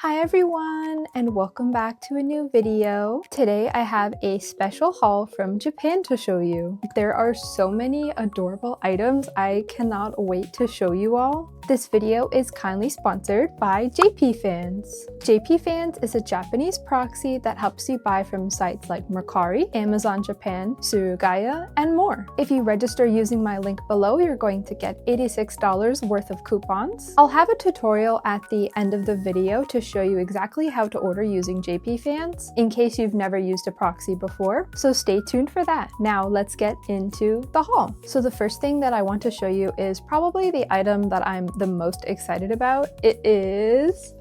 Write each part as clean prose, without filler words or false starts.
Hi everyone, and welcome back to a new video. Today I have a special haul from Japan to show you. There are so many adorable items, I cannot wait to show you all. This video is kindly sponsored by JPfans. JPfans is a Japanese proxy that helps you buy from sites like Mercari, Amazon Japan, Surugaya, and more. If you register using my link below, you're going to get $86 worth of coupons. I'll have a tutorial at the end of the video to show you exactly how to order using JPfans in case you've never used a proxy before, so stay tuned for that. Now let's get into the haul. So the first thing that I want to show you is probably the item that I'm the most excited about. It is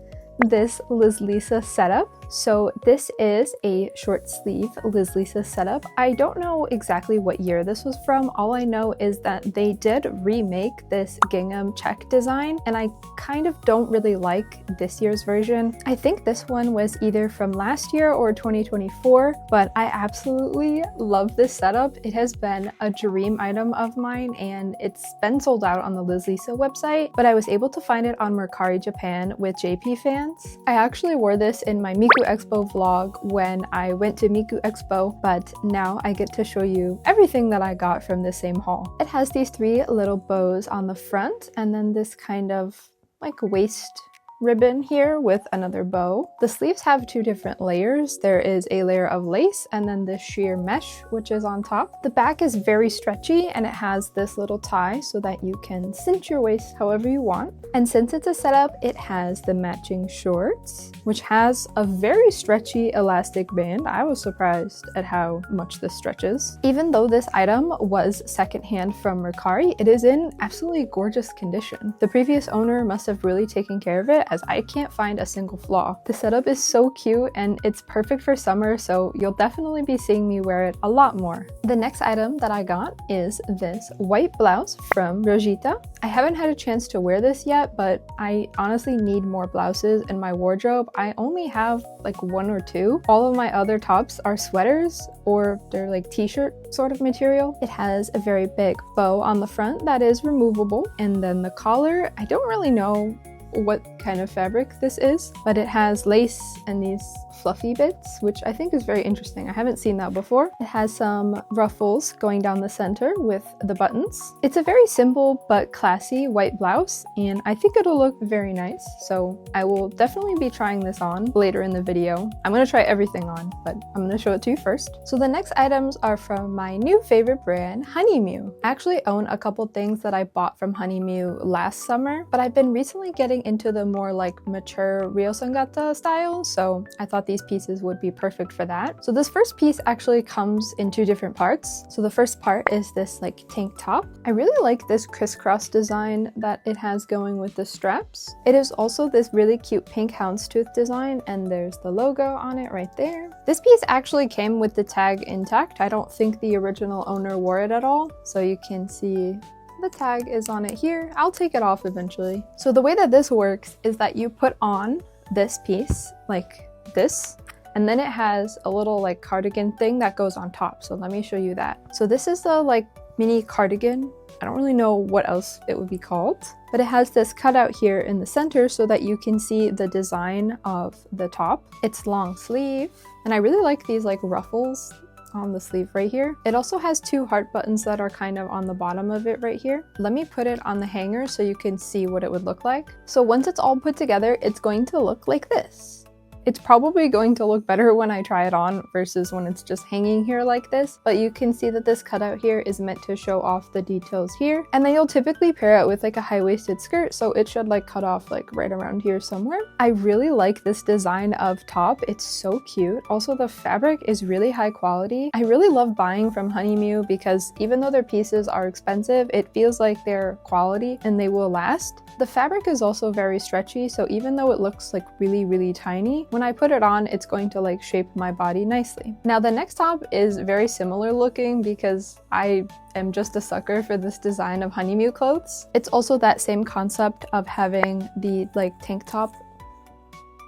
this Liz Lisa setup. So this is a short sleeve Liz Lisa setup. I don't know exactly what year this was from. All I know is that they did remake this gingham check design, and I kind of don't really like this year's version. I think this one was either from last year or 2024, but I absolutely love this setup. It has been a dream item of mine, and it's been sold out on the Liz Lisa website, but I was able to find it on Mercari Japan with JPfans. I actually wore this in my Miku Expo vlog when I went to Miku Expo, but now I get to show you everything that I got from the same haul. It has these three little bows on the front and then this kind of like waist ribbon here with another bow. The sleeves have two different layers. There is a layer of lace and then this sheer mesh which is on top. The back is very stretchy and it has this little tie so that you can cinch your waist however you want. And since it's a setup, it has the matching shorts, which has a very stretchy elastic band. I was surprised at how much this stretches. Even though this item was secondhand from Mercari, it is in absolutely gorgeous condition. The previous owner must have really taken care of it, as I can't find a single flaw. The setup is so cute and it's perfect for summer, so you'll definitely be seeing me wear it a lot more. The next item that I got is this white blouse from Rojita. I haven't had a chance to wear this yet, but I honestly need more blouses in my wardrobe. I only have like one or two. All of my other tops are sweaters or they're like t-shirt sort of material. It has a very big bow on the front that is removable, and then the collar, I don't really know what kind of fabric this is, but it has lace and these fluffy bits, which I think is very interesting. I haven't seen that before. It has some ruffles going down the center with the buttons. It's a very simple but classy white blouse, and I think it'll look very nice, so I will definitely be trying this on later in the video. I'm gonna try everything on, but I'm gonna show it to you first. So the next items are from my new favorite brand, Honey Mew. I actually own a couple things that I bought from Honey Mew last summer, but I've been recently getting into the more like mature ryousangata style, so I thought these pieces would be perfect for that. So this first piece actually comes in two different parts. So the first part is this like tank top. I really like this crisscross design that it has going with the straps. It is also this really cute pink houndstooth design, and there's the logo on it right there. This piece actually came with the tag intact. I don't think the original owner wore it at all, so you can see the tag is on it here. I'll take it off eventually. So the way that this works is that you put on this piece like this, and then it has a little like cardigan thing that goes on top. So let me show you that. So this is the like mini cardigan. I don't really know what else it would be called, but it has this cutout here in the center so that you can see the design of the top. It's long sleeve, and I really like these like ruffles on the sleeve right here. It also has two heart buttons that are kind of on the bottom of it right here. Let me put it on the hanger so you can see what it would look like. So once it's all put together, it's going to look like this. It's probably going to look better when I try it on versus when it's just hanging here like this, but you can see that this cutout here is meant to show off the details here, and then you'll typically pair it with like a high-waisted skirt, so it should like cut off like right around here somewhere. I really like this design of top. It's so cute. Also, the fabric is really high quality. I really love buying from Honey Mew because even though their pieces are expensive, it feels like they're quality and they will last. The fabric is also very stretchy, so even though it looks like really tiny, when I put it on, it's going to like shape my body nicely. Now the next top is very similar looking because I am just a sucker for this design of Honey Mew clothes. It's also that same concept of having the like tank top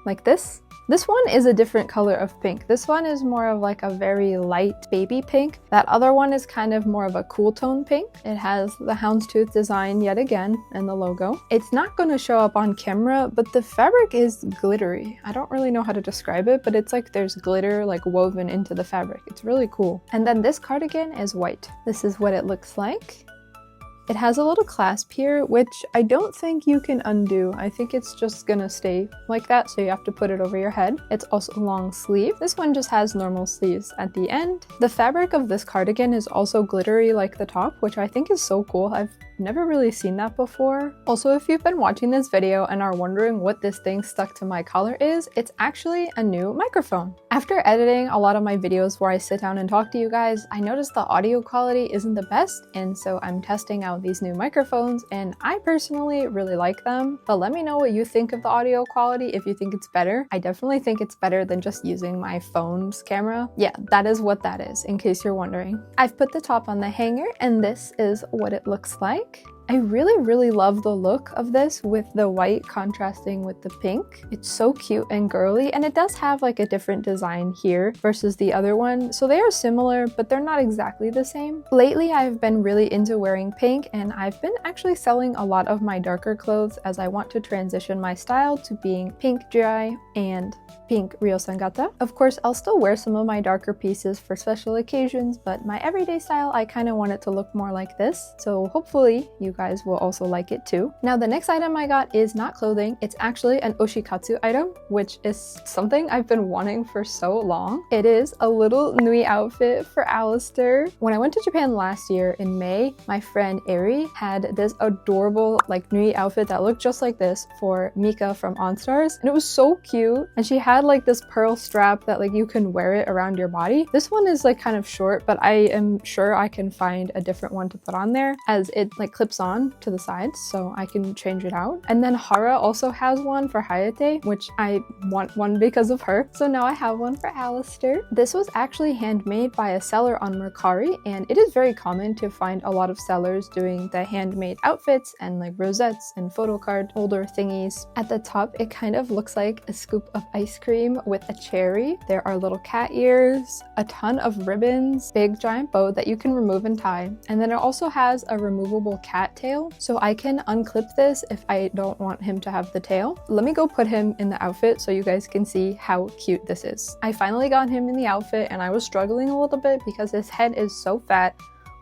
like this, This one is a different color of pink. This one is more of like a very light baby pink. That other one is kind of more of a cool tone pink. It has the houndstooth design yet again and the logo. It's not going to show up on camera, but the fabric is glittery. I don't really know how to describe it, but it's like there's glitter like woven into the fabric. It's really cool. And then this cardigan is white. This is what it looks like. It has a little clasp here, which I don't think you can undo. I think it's just gonna stay like that, so you have to put it over your head. It's also long sleeve. This one just has normal sleeves at the end. The fabric of this cardigan is also glittery like the top, which I think is so cool. I've never really seen that before. Also, if you've been watching this video and are wondering what this thing stuck to my collar is, it's actually a new microphone. After editing a lot of my videos where I sit down and talk to you guys, I noticed the audio quality isn't the best, and so I'm testing out these new microphones, and I personally really like them. But let me know what you think of the audio quality, if you think it's better. I definitely think it's better than just using my phone's camera. Yeah, that is what that is, in case you're wondering. I've put the top on the hanger, and this is what it looks like. I really love the look of this with the white contrasting with the pink. It's so cute and girly, and it does have like a different design here versus the other one. So they are similar, but they're not exactly the same. Lately, I've been really into wearing pink, and I've been actually selling a lot of my darker clothes as I want to transition my style to being pink jirai and pink ryousangata. Of course, I'll still wear some of my darker pieces for special occasions, but my everyday style, I kind of want it to look more like this. So hopefully you guys will also like it too. Now, the next item I got is not clothing. It's actually an oshikatsu item, which is something I've been wanting for so long. It is a little nui outfit for Alistair. When I went to Japan last year in May, my friend Eri had this adorable like nui outfit that looked just like this for Mika from OnStars, and it was so cute. And she had like this pearl strap that like you can wear it around your body. This one is like kind of short, but I am sure I can find a different one to put on there, as it like clips on to the sides, so I can change it out. And then Hara also has one for Hayate, which I want one because of her, so now I have one for Alistair. This was actually handmade by a seller on Mercari, and it is very common to find a lot of sellers doing the handmade outfits and like rosettes and photo card holder thingies. At the top, it kind of looks like a scoop of ice cream with a cherry. There are little cat ears, a ton of ribbons, big giant bow that you can remove and tie, and then it also has a removable cat tail, so I can unclip this if I don't want him to have the tail. Let me go put him in the outfit so you guys can see how cute this is. I finally got him in the outfit, and I was struggling a little bit because his head is so fat,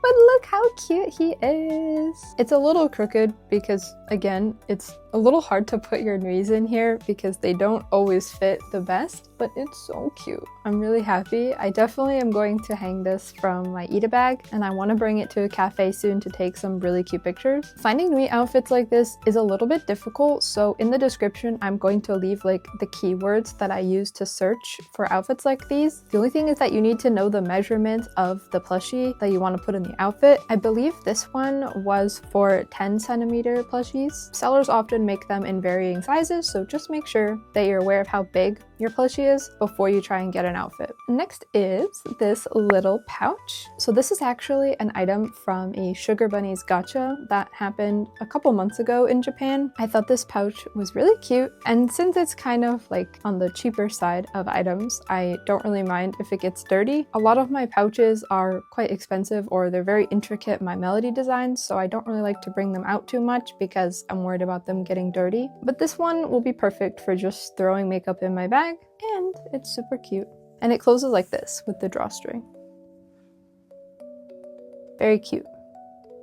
but look how cute he is. It's a little crooked because, again, it's a little hard to put your knees in here because they don't always fit the best, but it's so cute. I'm really happy. I definitely am going to hang this from my Ita bag, and I want to bring it to a cafe soon to take some really cute pictures. Finding nui outfits like this is a little bit difficult, so in the description I'm going to leave like the keywords that I use to search for outfits like these. The only thing is that you need to know the measurement of the plushie that you want to put in the outfit. I believe this one was for 10cm plushies. Sellers often make them in varying sizes, so just make sure that you're aware of how big your plushie is before you try and get an outfit. Next is this little pouch. So this is actually an item from a Sugar Bunnies gacha that happened a couple months ago in Japan. I thought this pouch was really cute, and since it's kind of like on the cheaper side of items, I don't really mind if it gets dirty. A lot of my pouches are quite expensive, or they're very intricate My Melody designs, so I don't really like to bring them out too much because I'm worried about them getting dirty. But this one will be perfect for just throwing makeup in my bag, and it's super cute. And it closes like this with the drawstring. Very cute.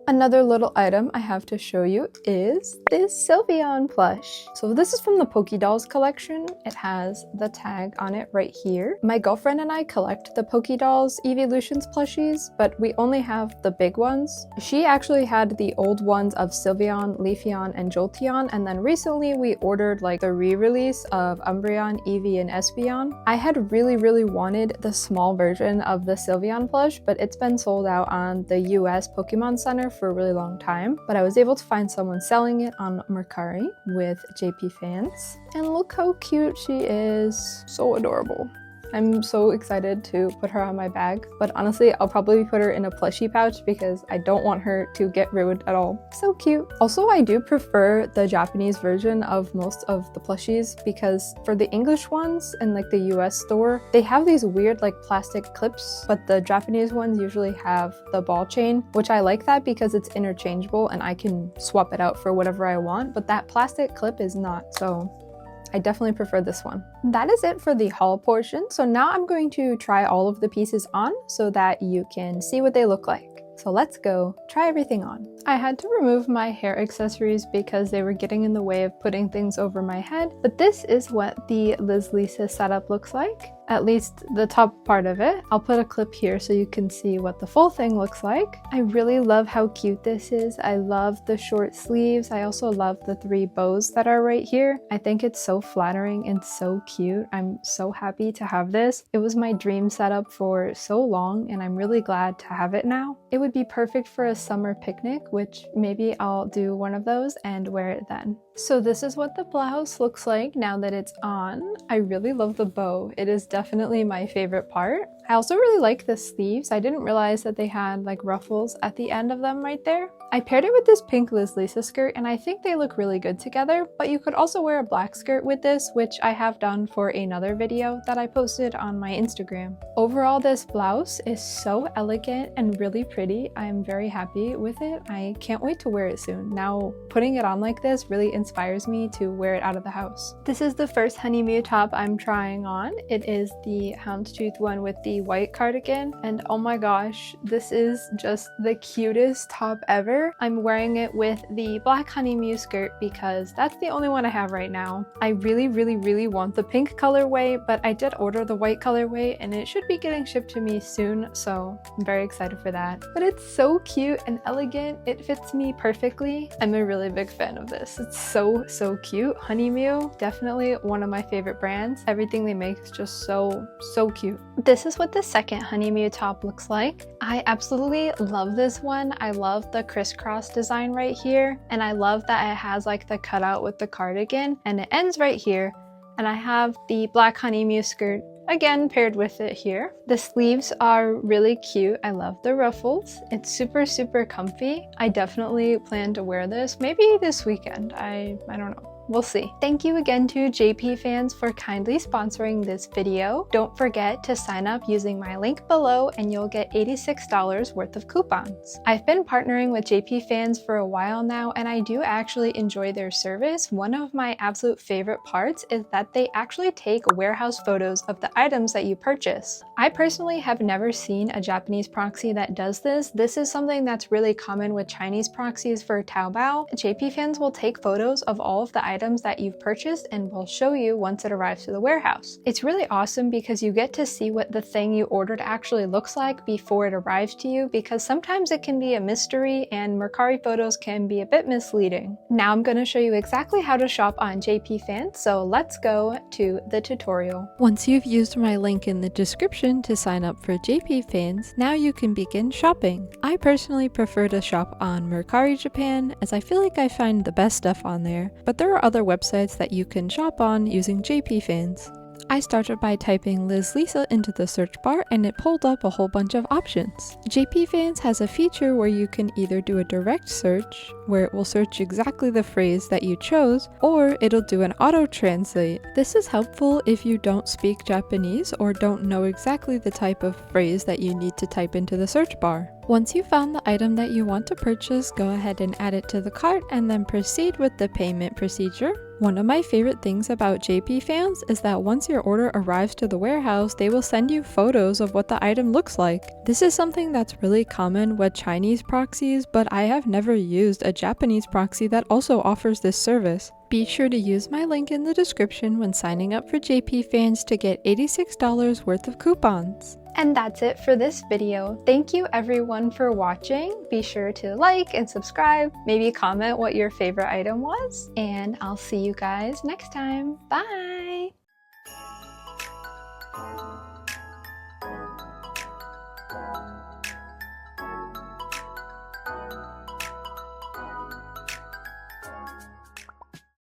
Another little item I have to show you is this Sylveon plush. So this is from the Pokédolls collection. It has the tag on it right here. My girlfriend and I collect the Pokédolls Evolutions plushies, but we only have the big ones. She actually had the old ones of Sylveon, Leafeon, and Jolteon, and then recently we ordered like the re-release of Umbreon, Eevee, and Espeon. I had really wanted the small version of the Sylveon plush, but it's been sold out on the US Pokemon Center for a really long time, but I was able to find someone selling it on Mercari with JPfans. And look how cute she is. So adorable. I'm so excited to put her on my bag, but honestly, I'll probably put her in a plushie pouch because I don't want her to get ruined at all. So cute. Also, I do prefer the Japanese version of most of the plushies because for the English ones in like the US store, they have these weird like plastic clips, but the Japanese ones usually have the ball chain, which I like that because it's interchangeable and I can swap it out for whatever I want, but that plastic clip is not, so I definitely prefer this one. That is it for the haul portion. So now I'm going to try all of the pieces on so that you can see what they look like. So let's go try everything on. I had to remove my hair accessories because they were getting in the way of putting things over my head, but this is what the Liz Lisa setup looks like. At least the top part of it. I'll put a clip here so you can see what the full thing looks like. I really love how cute this is. I love the short sleeves. I also love the 3 bows that are right here. I think it's so flattering and so cute. I'm so happy to have this. It was my dream setup for so long and I'm really glad to have it now. It would be perfect for a summer picnic, which maybe I'll do one of those and wear it then. So this is what the blouse looks like now that it's on. I really love the bow. It is definitely my favorite part. I also really like the sleeves. I didn't realize that they had like ruffles at the end of them right there. I paired it with this pink Liz Lisa skirt and I think they look really good together, but you could also wear a black skirt with this, which I have done for another video that I posted on my Instagram. Overall, this blouse is so elegant and really pretty. I'm very happy with it. I can't wait to wear it soon. Now, putting it on like this really inspires me to wear it out of the house. This is the first Honey Mew top I'm trying on. It is the houndstooth one with the white cardigan, and oh my gosh, this is just the cutest top ever. I'm wearing it with the black Honey Mew skirt because that's the only one I have right now. I really want the pink colorway, but I did order the white colorway and it should be getting shipped to me soon, so I'm very excited for that. But it's so cute and elegant. It fits me perfectly. I'm a really big fan of this. It's so cute. Honey Mew, definitely one of my favorite brands. Everything they make is just so cute. This is what the second Honey Mew top looks like. I absolutely love this one. I love the crisscross design right here, and I love that it has like the cutout with the cardigan and it ends right here, and I have the black Honey Mew skirt again paired with it here. The sleeves are really cute. I love the ruffles. It's super comfy. I definitely plan to wear this maybe this weekend. I don't know. We'll see. Thank you again to JPfans for kindly sponsoring this video. Don't forget to sign up using my link below and you'll get $86 worth of coupons. I've been partnering with JPfans for a while now and I do actually enjoy their service. One of my absolute favorite parts is that they actually take warehouse photos of the items that you purchase. I personally have never seen a Japanese proxy that does this. This is something that's really common with Chinese proxies for Taobao. JPfans will take photos of all of the items that you've purchased and will show you once it arrives to the warehouse. It's really awesome because you get to see what the thing you ordered actually looks like before it arrives to you, because sometimes it can be a mystery and Mercari photos can be a bit misleading. Now I'm going to show you exactly how to shop on JPfans, so let's go to the tutorial. Once you've used my link in the description to sign up for JPfans, now you can begin shopping. I personally prefer to shop on Mercari Japan as I feel like I find the best stuff on there, but there are other websites that you can shop on using JPfans. I started by typing Liz Lisa into the search bar and it pulled up a whole bunch of options. JPfans has a feature where you can either do a direct search, where it will search exactly the phrase that you chose, or it'll do an auto-translate. This is helpful if you don't speak Japanese or don't know exactly the type of phrase that you need to type into the search bar. Once you've found the item that you want to purchase, go ahead and add it to the cart and then proceed with the payment procedure. One of my favorite things about JPfans is that once your order arrives to the warehouse, they will send you photos of what the item looks like. This is something that's really common with Chinese proxies, but I have never used a Japanese proxy that also offers this service. Be sure to use my link in the description when signing up for JPfans to get $86 worth of coupons. And that's it for this video. Thank you everyone for watching. Be sure to like and subscribe, maybe comment what your favorite item was, and I'll see you guys next time. Bye!